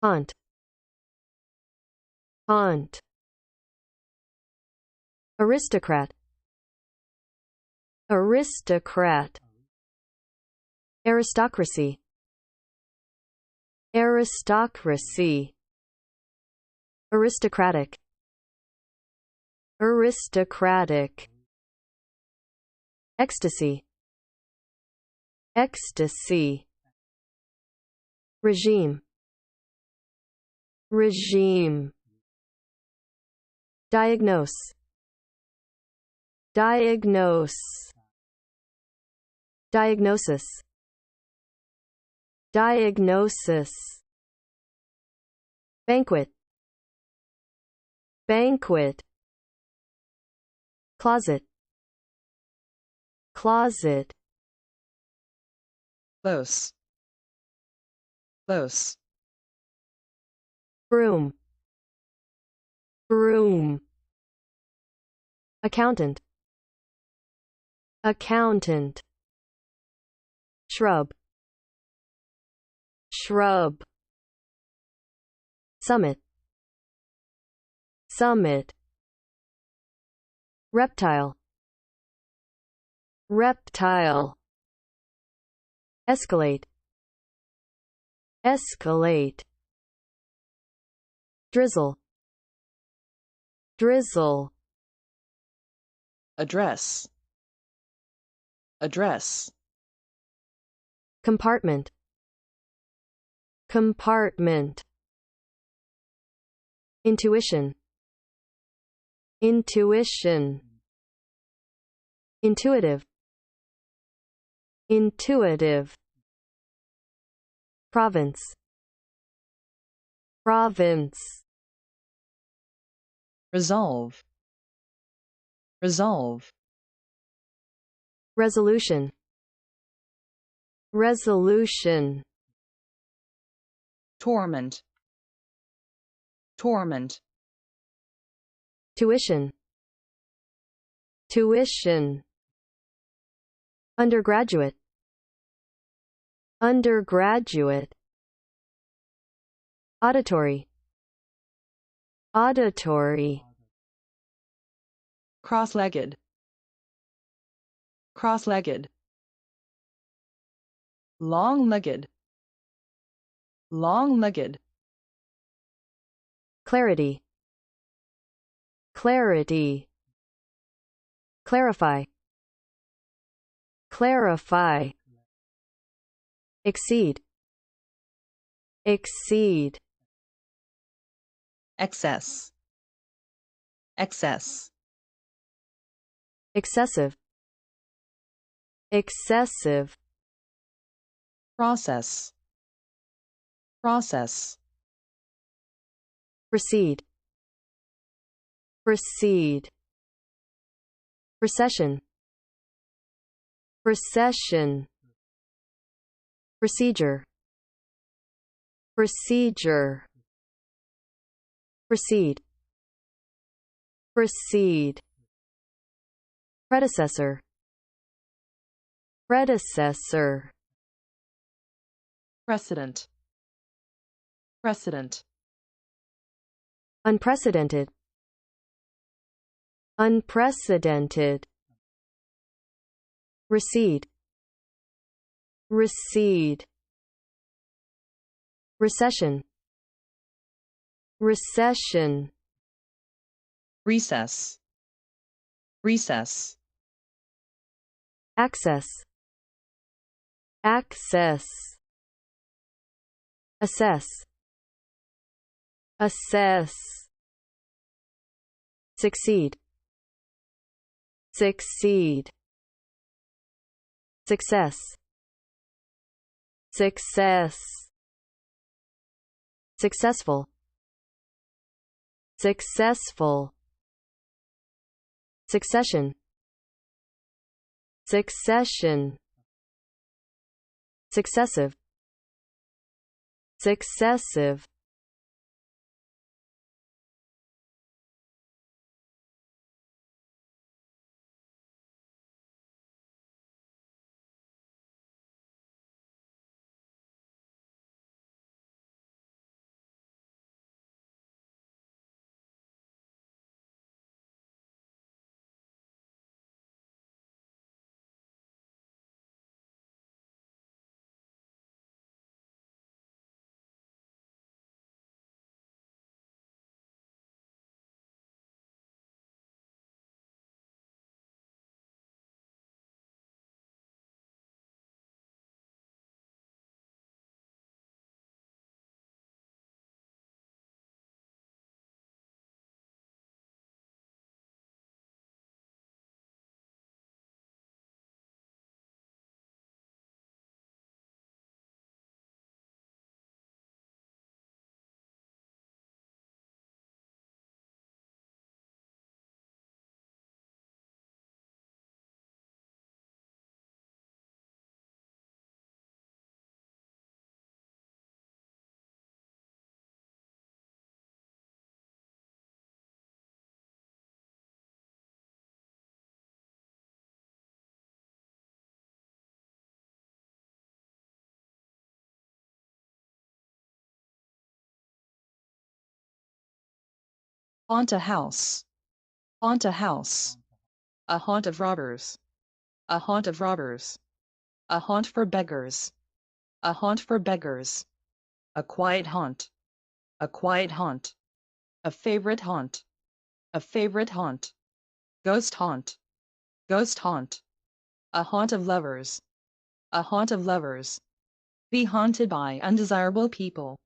Haunt. Haunt. Aristocrat. Aristocrat. Aristocracy. Aristocracy. Aristocratic. Aristocratic. Ecstasy. Ecstasy. Regime. Regime. Diagnose. Diagnose. Diagnosis. Diagnosis. Banquet. Banquet. Closet. Closet. Close. Close. Broom. Broom. Accountant. Accountant. Shrub. Shrub. Summit. Summit. Reptile. Reptile. Escalate. Escalate. Drizzle. Drizzle. Address. Address. Compartment. Compartment. Intuition. Intuition. Intuitive. Intuitive. Province. Province. Resolve. Resolve. Resolution. Resolution. Torment. Torment. Tuition. Tuition. Undergraduate. Undergraduate. Auditory. Auditory. Cross-legged. Cross-legged. Long-legged. Long-legged. Clarity. Clarity. Clarify. Clarify. Exceed. Exceed. Excess. Excess. Excessive. Excessive. Process. Process. Proceed. Proceed. Procession. Procession. Procedure. Procedure. Proceed. Proceed. Predecessor. Predecessor. Precedent. Precedent. Unprecedented. Unprecedented. Recede. Recede. Recession. Recession. Recess. Recess. Access. Access. Assess. Assess. Succeed. Succeed. Success. Success. Successful. Successful. Succession. Succession. Successive. Successive. Haunt a house. Haunt a house. A haunt of robbers. A haunt of robbers. A haunt for beggars. A haunt for beggars. A quiet haunt. A quiet haunt. A favorite haunt. A favorite haunt. Ghost haunt. Ghost haunt. A haunt of lovers. A haunt of lovers. Be haunted by undesirable people.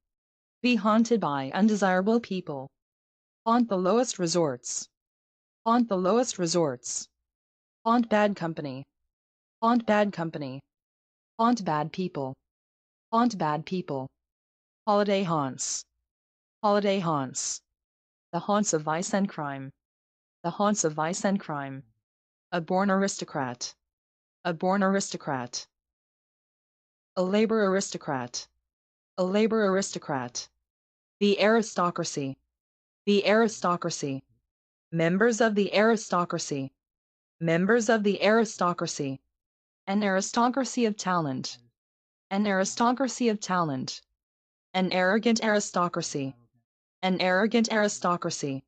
Be haunted by undesirable people. Haunt the lowest resorts. Haunt the lowest resorts. Haunt bad company. Haunt bad company. Haunt bad people. Haunt bad people. Holiday haunts. Holiday haunts. The haunts of vice and crime. The haunts of vice and crime. A born aristocrat. A born aristocrat. A labor aristocrat. A labor aristocrat. The aristocracy. The aristocracy. Members of the aristocracy. Members of the aristocracy. An aristocracy of talent. An aristocracy of talent. An arrogant aristocracy. An arrogant aristocracy.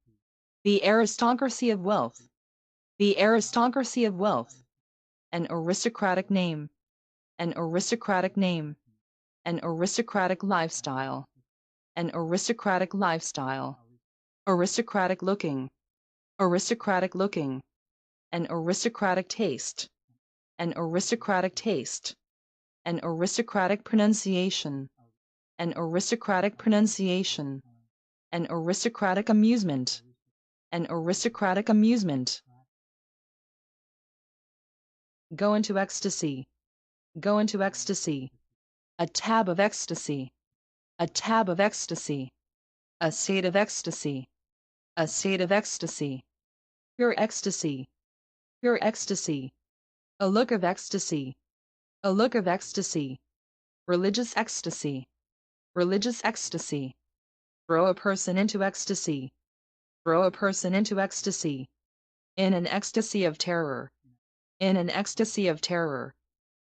The aristocracy of wealth. The aristocracy of wealth. An aristocratic name. An aristocratic name. An aristocratic lifestyle. An aristocratic lifestyle. Aristocratic looking. Aristocratic looking. An aristocratic taste. An aristocratic taste. An aristocratic pronunciation. An aristocratic pronunciation. An aristocratic amusement. An aristocratic amusement. Go into ecstasy. Go into ecstasy. A tab of ecstasy. A tab of ecstasy. A state of ecstasy. A state of ecstasy. Pure ecstasy. Pure ecstasy. A look of ecstasy. A look of ecstasy. Religious ecstasy. Religious ecstasy. Throw a person into ecstasy. Throw a person into ecstasy. In an ecstasy of terror. In an ecstasy of terror.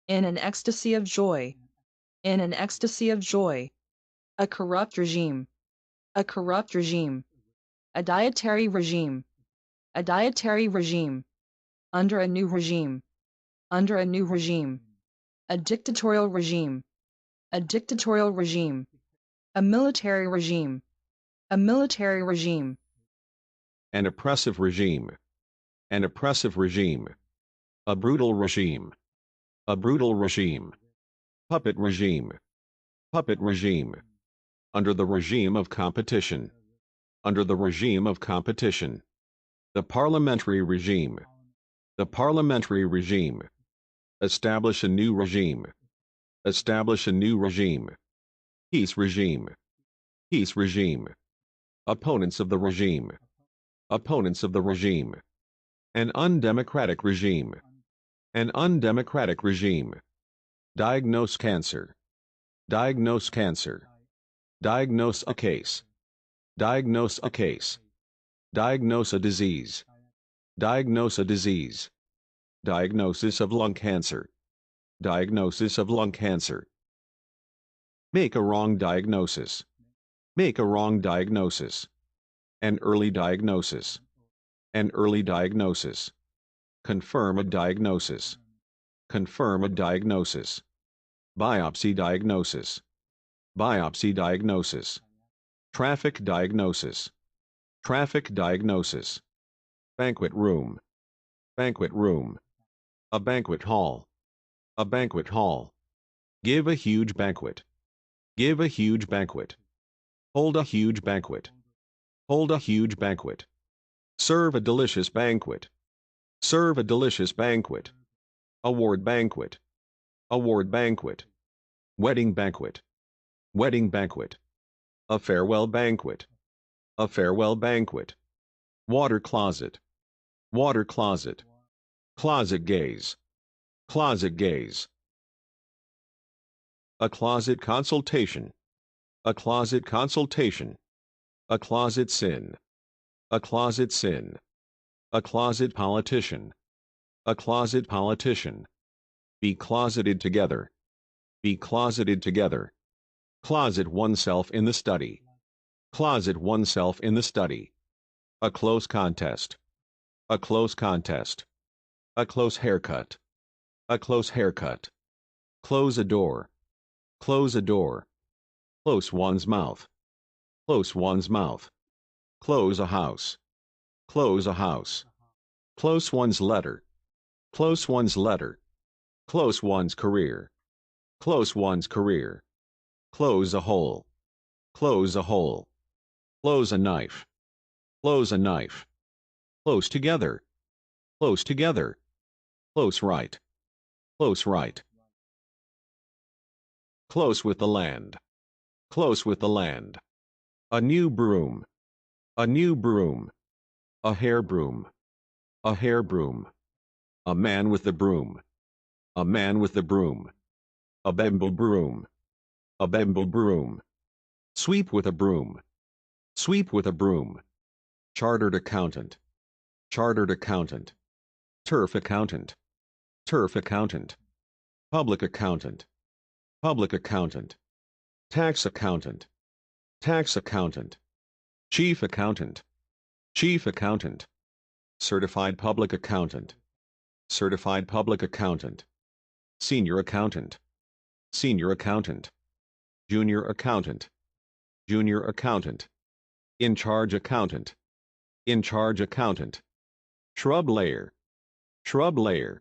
In an ecstasy of joy. In an ecstasy of joy. A corrupt regime. A corrupt regime. A dietary regime. A dietary regime. Under a new regime. Under a new regime. A dictatorial regime. A dictatorial regime. A military regime. A military regime. An oppressive regime. An oppressive regime. A brutal regime. A brutal regime. Puppet regime. Puppet regime. Under the regime of competition. Under the regime of competition. The parliamentary regime. The parliamentary regime. Establish a new regime. Establish a new regime. Peace regime. Peace regime. Opponents of the regime. Opponents of the regime. An undemocratic regime. An undemocratic regime. Diagnose cancer. Diagnose cancer. Diagnose a case. Diagnose a case. Diagnose a disease. Diagnose a disease. Diagnosis of lung cancer. Diagnosis of lung cancer. Make a wrong diagnosis. Make a wrong diagnosis. An early diagnosis. An early diagnosis. Confirm a diagnosis. Confirm a diagnosis. Biopsy diagnosis. Biopsy diagnosis. Traffic diagnosis. Traffic diagnosis. Banquet room. Banquet room. A banquet hall. A banquet hall. Give a huge banquet. Give a huge banquet. Hold a huge banquet. Hold a huge banquet. Serve a delicious banquet. Serve a delicious banquet. Award banquet. Award banquet. Wedding banquet. Wedding banquet. A farewell banquet. A farewell banquet. Water closet. Water closet. Closet gaze. Closet gaze. A closet consultation. A closet consultation. A closet sin. A closet sin. A closet politician. A closet politician. Be closeted together. Be closeted together. Closet oneself in the study. Closet oneself in the study. A close contest. A close contest. A close haircut. A close haircut. Close a door. Close a door. Close one's mouth. Close one's mouth. Close a house. Close a house. Close one's letter. Close one's letter. Close one's career. Close one's career. Close a hole. Close a hole. Close a knife. Close a knife. Close together. Close together. Close right. Close right. Close with the land. Close with the land. A new broom. A new broom. A hair broom. A hair broom. A man with the broom. A man with the broom. A bemble broom. A bemble broom. Sweep with a broom. Sweep with a broom. Chartered accountant. Chartered accountant. Turf accountant. Turf accountant. Public accountant. Public accountant. Tax accountant. Tax accountant. Chief accountant. Chief accountant. Certified public accountant. Certified public accountant. Senior accountant. Senior accountant. Junior accountant. Junior accountant. In charge accountant. In charge accountant. Shrub layer. Shrub layer.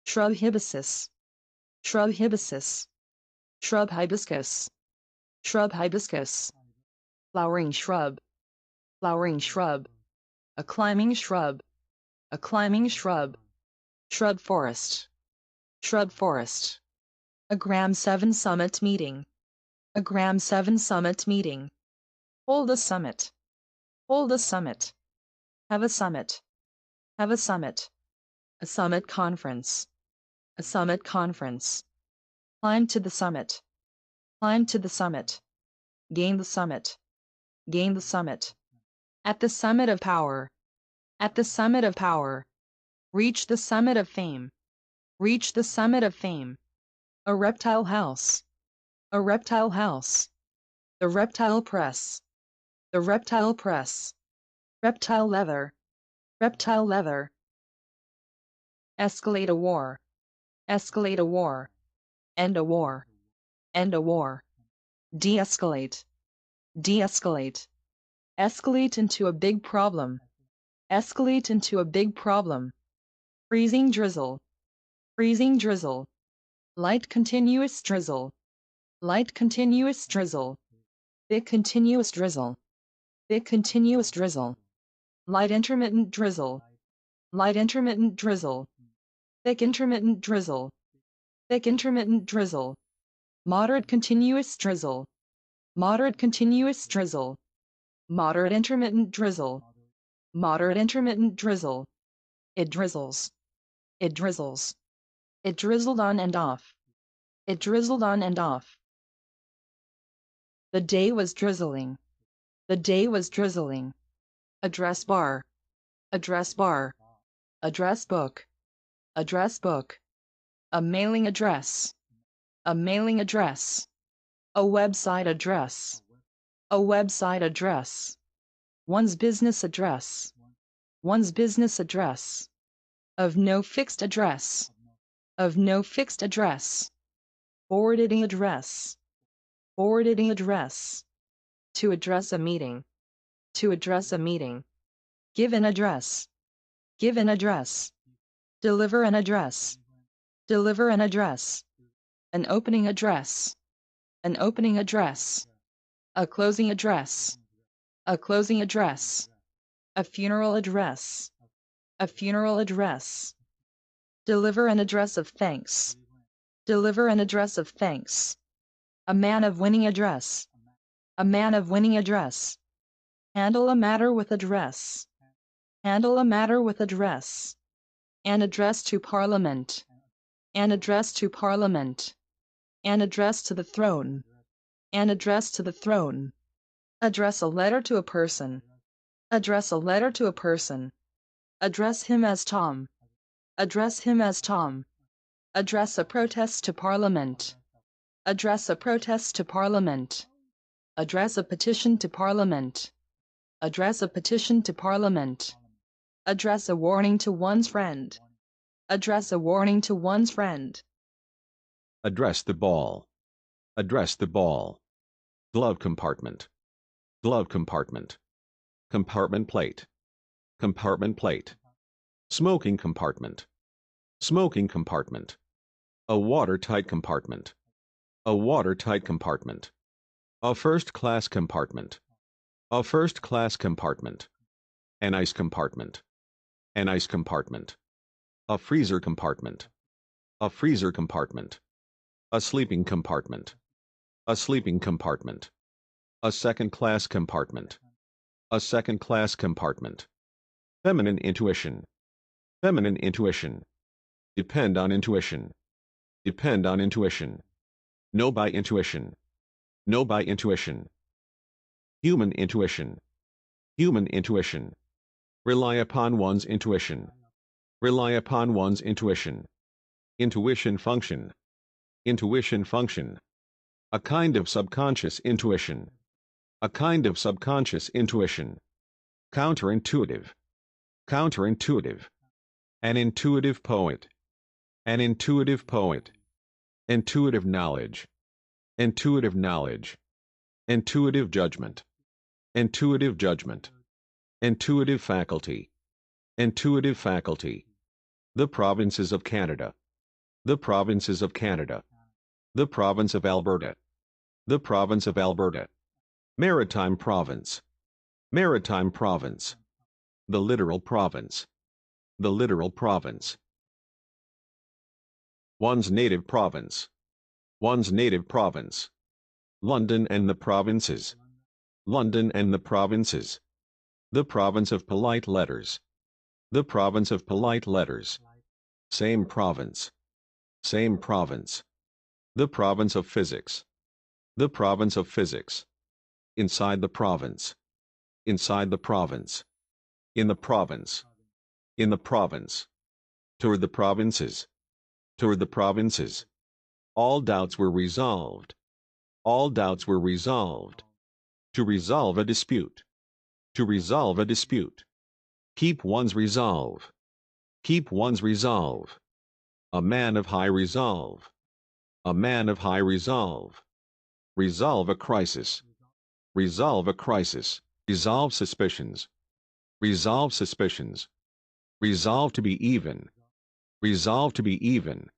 Shrub hibiscus. Shrub hibiscus. Shrub hibiscus. Shrub hibiscus. Flowering shrub. Flowering shrub. A climbing shrub. A climbing shrub. Shrub forest. Shrub forest. A Gram 7 summit meeting. A Gram 7 summit meeting. Hold a summit. Hold a summit. Have a summit. Have a summit. A summit conference. A summit conference. Climb to the summit. Climb to the summit. Gain the summit. Gain the summit. At the summit of power. At the summit of power. Reach the summit of fame. Reach the summit of fame. A reptile house. A reptile house. The reptile press. The reptile press. Reptile leather. Reptile leather. Escalate a war. Escalate a war. End a war. End a war. De-escalate. De-escalate. Escalate into a big problem. Escalate into a big problem. Freezing drizzle. Freezing drizzle. Light continuous drizzle. Light continuous drizzle. Thick continuous drizzle. Thick continuous drizzle. Light intermittent drizzle. Light intermittent drizzle. Thick intermittent drizzle. Thick intermittent drizzle. Moderate continuous drizzle. Moderate continuous drizzle. Moderate intermittent drizzle. Moderate intermittent drizzle. It drizzles. It drizzles. It drizzled on and off. It drizzled on and off. The day was drizzling. The day was drizzling. Address bar. Address bar. Address book. Address book. A mailing address. A mailing address. A website address. A website address. One's business address. One's business address. Of no fixed address. Of no fixed address. Forwarding address. Forwarding address. To address a meeting. To address a meeting. Give an address. Give an address. Deliver an address. Deliver an address. An opening address. An opening address. A closing address. A closing address. A funeral address. A funeral address. Deliver an address of thanks. Deliver an address of thanks. A man of winning address. A man of winning address. Handle a matter with address. Handle a matter with address. An address to Parliament. An address to Parliament. An address to the throne. An address to the throne. Address a letter to a person. Address a letter to a person. Address him as Tom. Address him as Tom. Address a protest to Parliament. Address a protest to Parliament. Address a petition to Parliament. Address a petition to Parliament. Address a warning to one's friend. Address a warning to one's friend. Address the ball. Address the ball. Glove compartment. Glove compartment. Compartment plate. Compartment plate. Smoking compartment. Smoking compartment. A watertight compartment. A watertight compartment. A first-class compartment. A first-class compartment. An ice compartment. An ice compartment. A freezer compartment. A freezer compartment. A sleeping compartment. A sleeping compartment. A second-class compartment. A second-class compartment. Feminine intuition. Feminine intuition. Depend on intuition. Depend on intuition. Know by intuition. Know by intuition. Human intuition. Human intuition. Rely upon one's intuition. Rely upon one's intuition. Intuition function. Intuition function. A kind of subconscious intuition. A kind of subconscious intuition. Counterintuitive. Counterintuitive. An intuitive poet. An intuitive poet. Intuitive knowledge. Intuitive knowledge. Intuitive judgment. Intuitive judgment. Intuitive faculty. Intuitive faculty. The provinces of Canada. The provinces of Canada. The province of Alberta. The province of Alberta. Maritime province. Maritime province. The literal province. The literal province. One's native province. One's native province. London and the provinces. London and the provinces. The province of polite letters. The province of polite letters. Same province. Same province. The province of physics. The province of physics. Inside the province. Inside the province. In the province. In the province. Toward the provinces. Toward the provinces. All doubts were resolved. All doubts were resolved. To resolve a dispute. To resolve a dispute. Keep one's resolve. Keep one's resolve. A man of high resolve. A man of high resolve. Resolve a crisis. Resolve a crisis. Resolve suspicions. Resolve suspicions. Resolve to be even. Resolve to be even.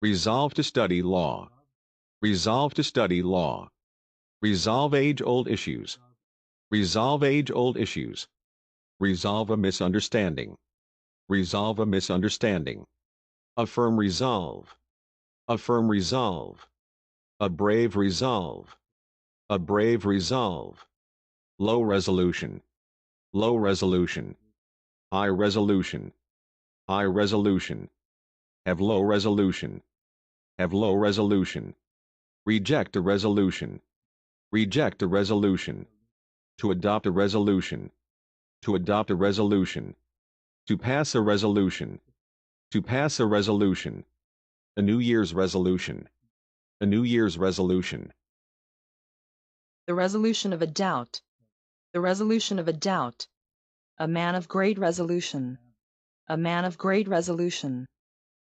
Resolve to study law. Resolve to study law. Resolve age-old issues. Resolve age-old issues. Resolve a misunderstanding. Resolve a misunderstanding. A firm resolve. A firm resolve. A brave resolve. A brave resolve. Low resolution. Low resolution. High resolution. High resolution. Have low resolution. Have low resolution. Reject a resolution. Reject a resolution. To adopt a resolution. To adopt a resolution. To pass a resolution. To pass a resolution. A New Year's resolution. A New Year's resolution. The resolution of a doubt. The resolution of a doubt. A man of great resolution. A man of great resolution.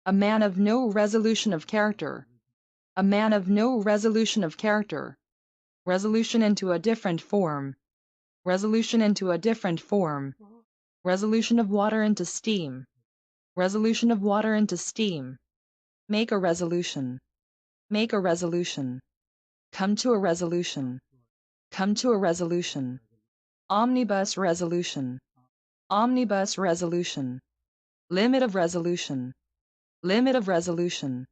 A man of no resolution of character. A man of no resolution of character. Resolution into a different form. Resolution into a different form. Resolution of water into steam. Resolution of water into steam. Make a resolution. Make a resolution. Come to a resolution. Come to a resolution. Omnibus resolution. Omnibus resolution. Limit of resolution. Limit of resolution.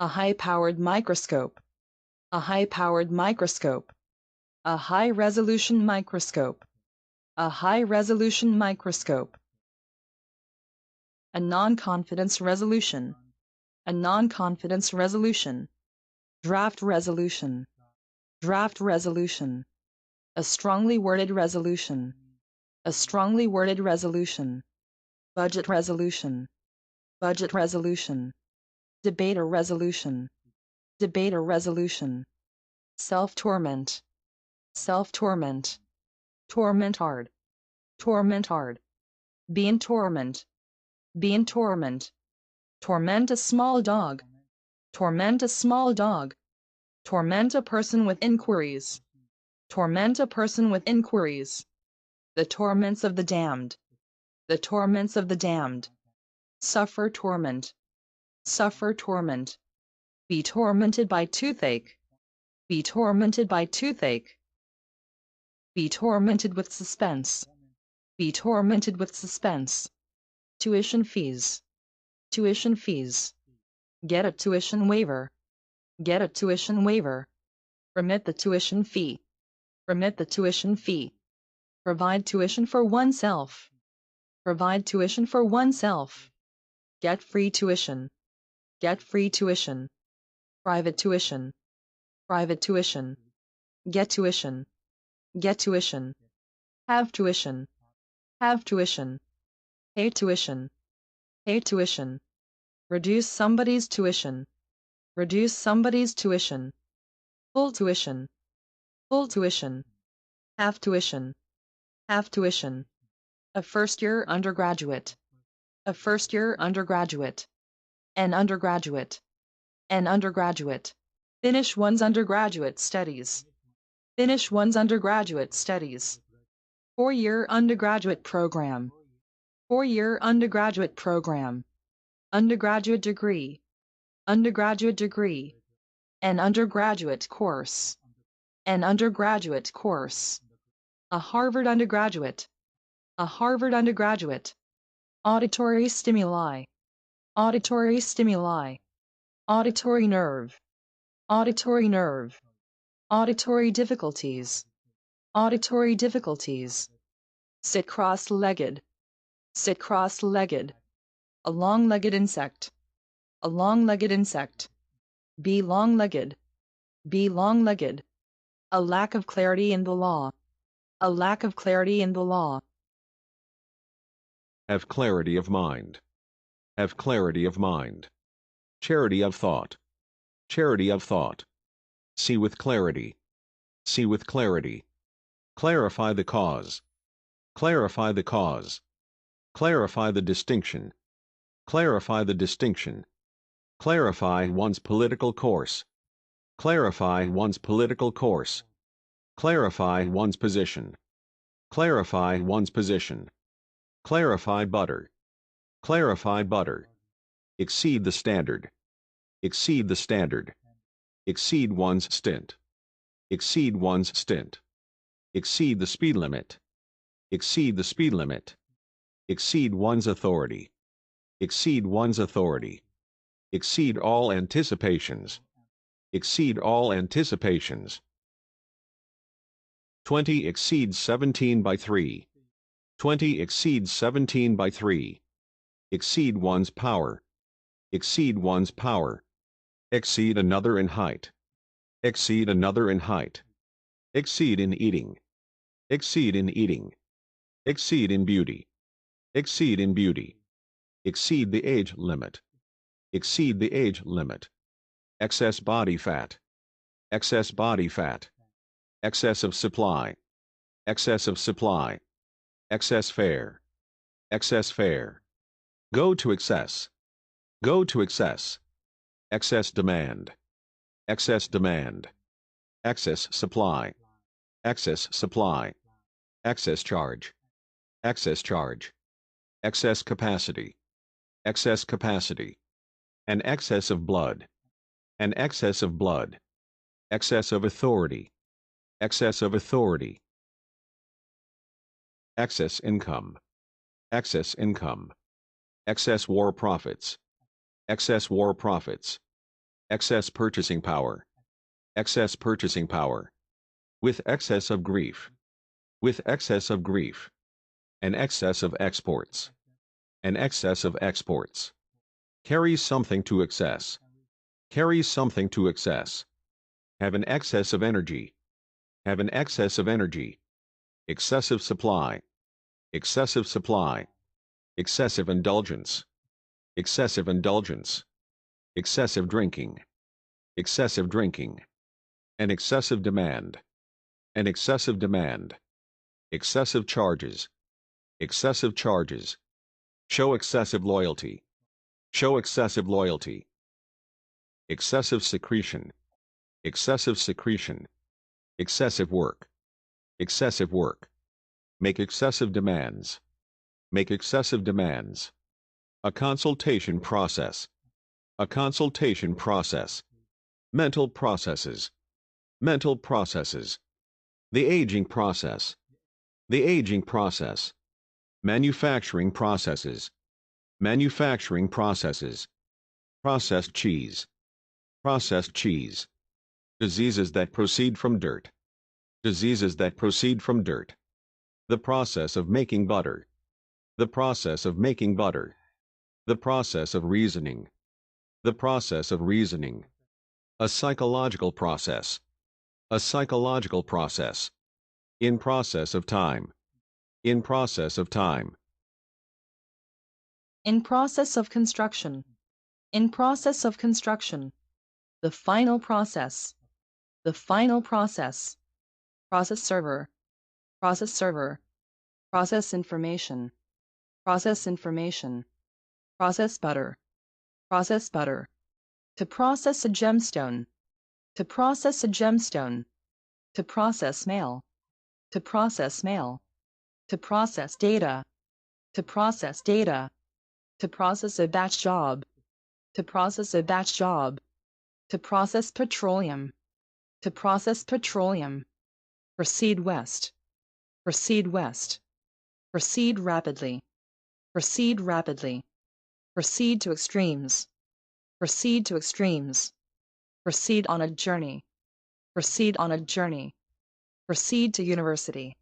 A high-powered microscope. A high-powered microscope. A high-resolution microscope. A high-resolution microscope. A non-confidence resolution. A non-confidence resolution. Draft resolution. Draft resolution. A strongly worded resolution. A strongly worded resolution. Budget resolution. Budget resolution. Debater resolution. Debater resolution. Self-torment. Self-torment. torment hard, torment hard, be in torment, be in torment, torment a small dog, torment a small dog, torment a person with inquiries, torment a person with inquiries, the torments of the damned, the torments of the damned, suffer torment, suffer torment, be tormented by toothache, be tormented by toothache, be tormented with suspense, be tormented with suspense, tuition fees, tuition fees, get a tuition waiver, get a tuition waiver, remit the tuition fee, remit the tuition fee, provide tuition for oneself, provide tuition for oneself, get free tuition, get free tuition, private tuition, private tuition, get tuition, get tuition, have tuition, have tuition, pay tuition, pay tuition, reduce somebody's tuition, reduce somebody's tuition, full tuition, full tuition, half tuition, half tuition, a first-year undergraduate, a first-year undergraduate, an undergraduate, an undergraduate, finish one's undergraduate studies, finish one's undergraduate studies, 4-year undergraduate program, 4-year undergraduate program, undergraduate degree, undergraduate degree, an undergraduate course, an undergraduate course, a Harvard undergraduate, a Harvard undergraduate, auditory stimuli, auditory stimuli, auditory nerve, auditory nerve, auditory difficulties, auditory difficulties, sit cross-legged, sit cross-legged, a long-legged insect, a long-legged insect, be long-legged, be long-legged, a lack of clarity in the law, a lack of clarity in the law. Have clarity of mind. Have clarity of mind. Charity of thought. Charity of thought. See with clarity. See with clarity. Clarify the cause. Clarify the cause. Clarify the distinction. Clarify the distinction. Clarify one's political course. Clarify one's political course. Clarify one's position. Clarify one's position. Clarify butter. Clarify butter. Exceed the standard. Exceed the standard. Exceed one's stint. Exceed one's stint. Exceed the speed limit. Exceed the speed limit. Exceed one's authority. Exceed one's authority. Exceed all anticipations. Exceed all anticipations. 20 exceeds 17 by 3. 20 exceeds 17 by 3. Exceed one's power. Exceed one's power. Exceed another in height. Exceed another in height. Exceed in eating. Exceed in eating. Exceed in beauty. Exceed in beauty. Exceed the age limit. Exceed the age limit. Excess body fat. Excess body fat. Excess of supply. Excess of supply. Excess fare. Excess fare. Go to excess. Go to excess. Excess demand. Excess demand. Excess supply. Excess supply. Excess charge. Excess charge. Excess capacity. Excess capacity. An excess of blood. An excess of blood. Excess of authority. Excess of authority. Excess income. Excess income. Excess war profits. Excess war profits. Excess purchasing power. Excess purchasing power. With excess of grief. With excess of grief. An excess of exports. An excess of exports. Carries something to excess. Carries something to excess. Have an excess of energy. Have an excess of energy. Excessive supply. Excessive supply. Excessive indulgence. Excessive indulgence. Excessive drinking. Excessive drinking. An excessive demand. An excessive demand. excessive charges, excessive charges, show excessive loyalty, show excessive loyalty, excessive secretion, excessive secretion, excessive work, excessive work, make excessive demands, make excessive demands, a consultation process, a consultation process, mental processes, mental processes, the aging process, the aging process, manufacturing processes, manufacturing processes, processed cheese, processed cheese, diseases that proceed from dirt, diseases that proceed from dirt, the process of making butter, the process of making butter, the process of reasoning, the process of reasoning, a psychological process, a psychological process, in process of time, in process of time, In process of construction. In process of construction. The final process. The final process. Process server. Process server. Process information. Process information. Process butter. Process butter. To process a gemstone. To process a gemstone. To process mail. To process mail. To process data. To process data. To process a batch job. To process a batch job. To process petroleum. To process petroleum. Proceed west. Proceed west. Proceed rapidly. Proceed rapidly. Proceed to extremes. Proceed to extremes. Proceed on a journey. Proceed on a journey. Proceed to university.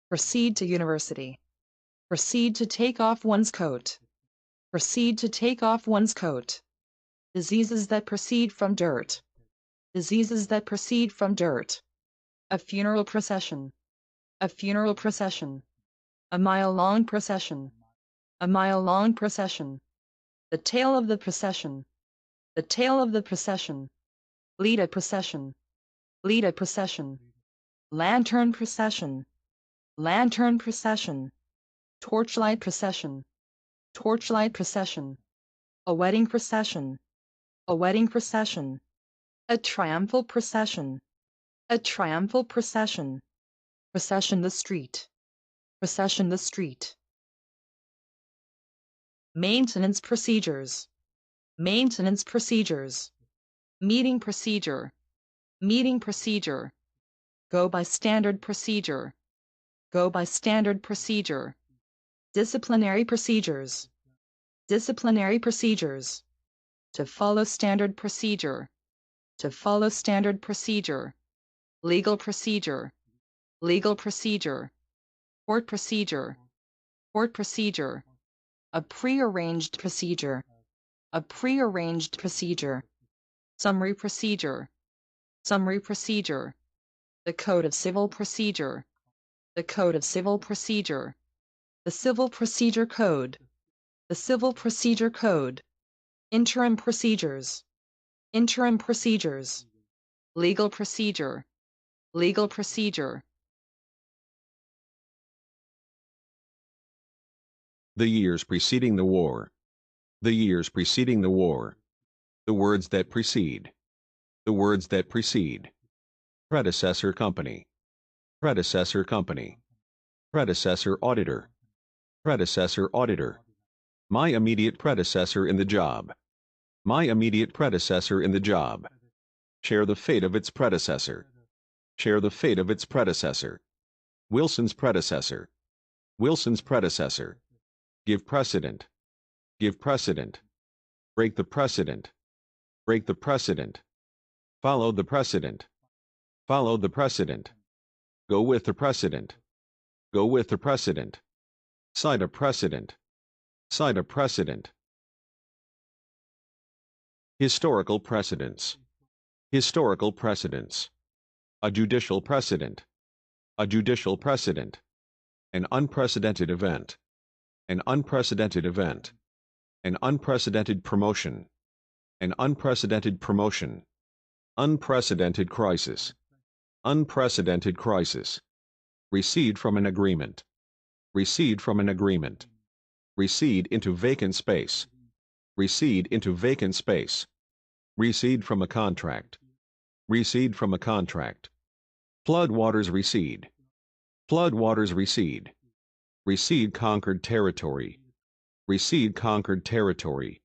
Proceed to university. Proceed to take off one's coat. Proceed to take off one's coat. Diseases that proceed from dirt. Diseases that proceed from dirt. A funeral procession. A funeral procession. A mile-long procession. A mile-long procession. The tail of the procession. The tail of the procession. Lead a procession. Lead a procession. Lantern procession. Lantern procession. Torchlight procession. Torchlight procession. A wedding procession. A wedding procession. A triumphal procession. A triumphal procession. Procession the street. Procession the street. Maintenance procedures. Maintenance procedures. Meeting procedure. Meeting procedure. Go by standard procedure. Go by standard procedure. Disciplinary procedures. Disciplinary procedures. To follow standard procedure. To follow standard procedure. Legal procedure. Legal procedure. Court procedure. Court procedure. A prearranged procedure. A prearranged procedure. Summary procedure. Summary procedure. The Code of Civil Procedure. The Code of Civil Procedure. The Civil Procedure Code. The Civil Procedure Code. Interim procedures. Interim procedures. Legal procedure. Legal procedure. the years preceding the war, the years preceding the war, the words that precede, the words that precede, predecessor company, predecessor company, predecessor auditor, predecessor auditor, my immediate predecessor in the job, my immediate predecessor in the job, share the fate of its predecessor, share the fate of its predecessor, Wilson's predecessor, Wilson's predecessor, give precedent, give precedent, break the precedent, break the precedent, follow the precedent, follow the precedent, go with the precedent, go with the precedent, cite a precedent, cite a precedent. Historical precedents, historical precedents, a judicial precedent, a judicial precedent, an unprecedented event, an unprecedented event, an unprecedented promotion, an unprecedented promotion, unprecedented crisis, unprecedented crisis, recede from an agreement, recede from an agreement, recede into vacant space, recede into vacant space, recede from a contract, recede from a contract, flood waters recede, flood waters recede, recede conquered territory, recede conquered territory,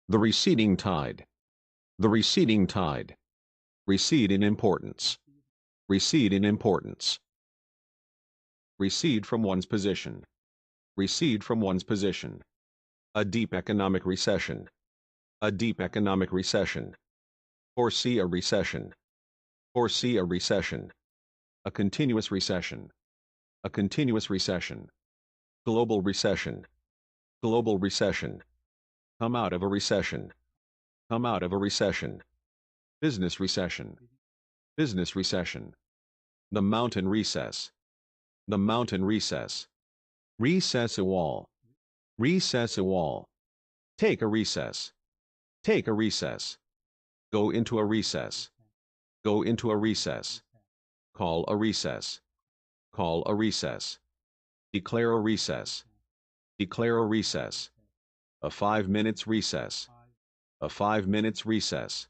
the receding tide, the receding tide, recede in importance, recede in importance, recede from one's position, recede from one's position, a deep economic recession, a deep economic recession, foresee a recession, foresee a recession, a continuous recession, a continuous recession, global recession, global recession, come out of a recession, come out of a recession, business recession, business recession, the mountain recess, the mountain recess, recess a wall, recess a wall, take a recess, take a recess, go into a recess, go into a recess, call a recess, call a recess, declare a recess, declare a recess, a 5 minutes recess, a 5 minutes recess,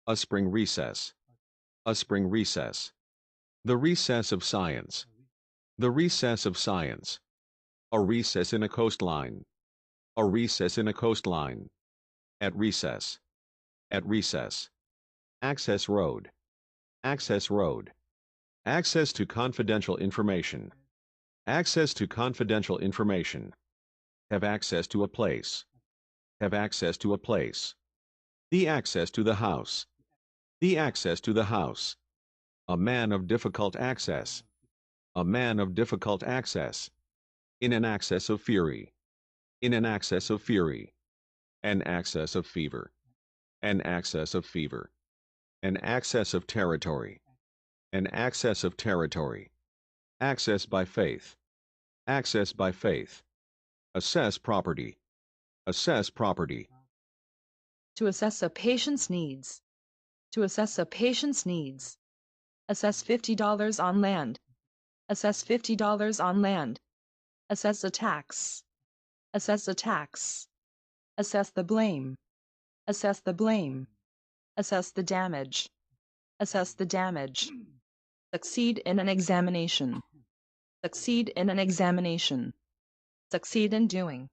a spring recess, a spring recess, the recess of science, the recess of science, a recess in a coastline, a recess in a coastline, at recess, at recess, access road, access road, access to confidential information, access to confidential information, have access to a place, have access to a place, the access to the house, the access to the house, a man of difficult access, a man of difficult access, in an access of fury, in an access of fury, an access of fever, an access of fever, an access of territory, an access of territory, access by faith, access by faith, assess property, assess property, To assess a patient's needs. To assess a patient's needs. Assess $50 on land. Assess $50 on land. Assess a tax. Assess a tax. Assess the blame. Assess the blame. Assess the damage. Assess the damage. Succeed in an examination. Succeed in an examination. Succeed in doing.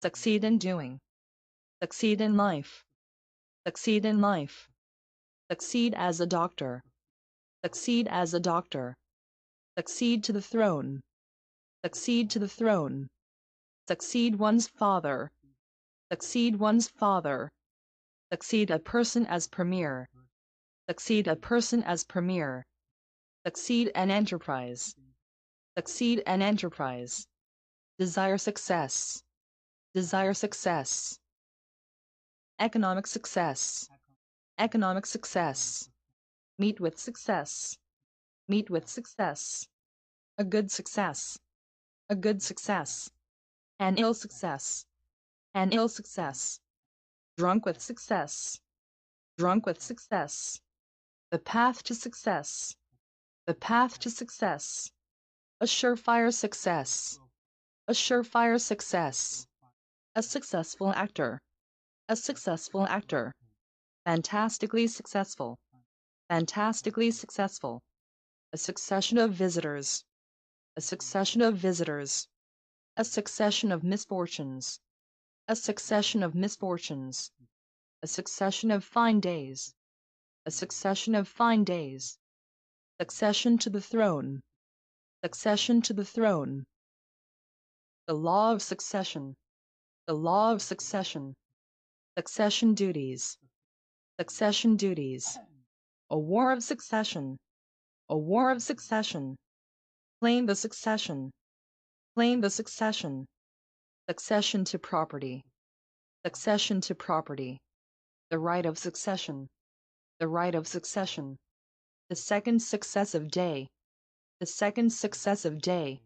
Succeed in doing. Succeed in life. Succeed in life. Succeed as a doctor. Succeed as a doctor. Succeed to the throne. Succeed to the throne. Succeed one's father. Succeed one's father. Succeed a person as premier. Succeed a person as premier. Succeed an enterprise. Succeed an enterprise. Desire success. Desire success. Economic success. Economic success. Meet with success. Meet with success. A good success. A good success. An ill success. An ill success. Drunk with success. Drunk with success. The path to success. The path to success. A surefire success. A surefire success. A successful actor. A successful actor. Fantastically successful. Fantastically successful. A succession of visitors. A succession of visitors. A succession of misfortunes. A succession of misfortunes. A succession of fine days. A succession of fine days. Succession to the throne. Succession to the throne. The law of succession. The law of succession. Succession duties. Succession duties. A war of succession. A war of succession. Claim the succession. Claim the succession. Succession to property. Succession to property. The right of succession. The right of succession. The second successive day. The second successive day.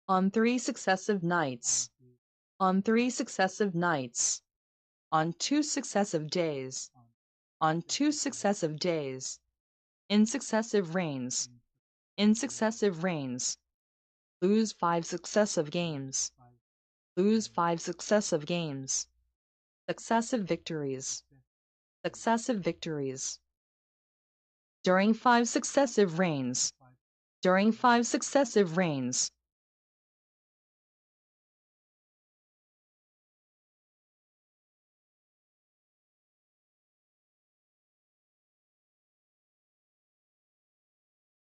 On 3 successive nights. On 3 successive nights. On 2 successive days. On 2 successive days. In successive reigns. In successive reigns. Lose 5 successive games. Lose 5 successive games. Successive victories. Successive victories. During 5 successive reigns. During 5 successive reigns.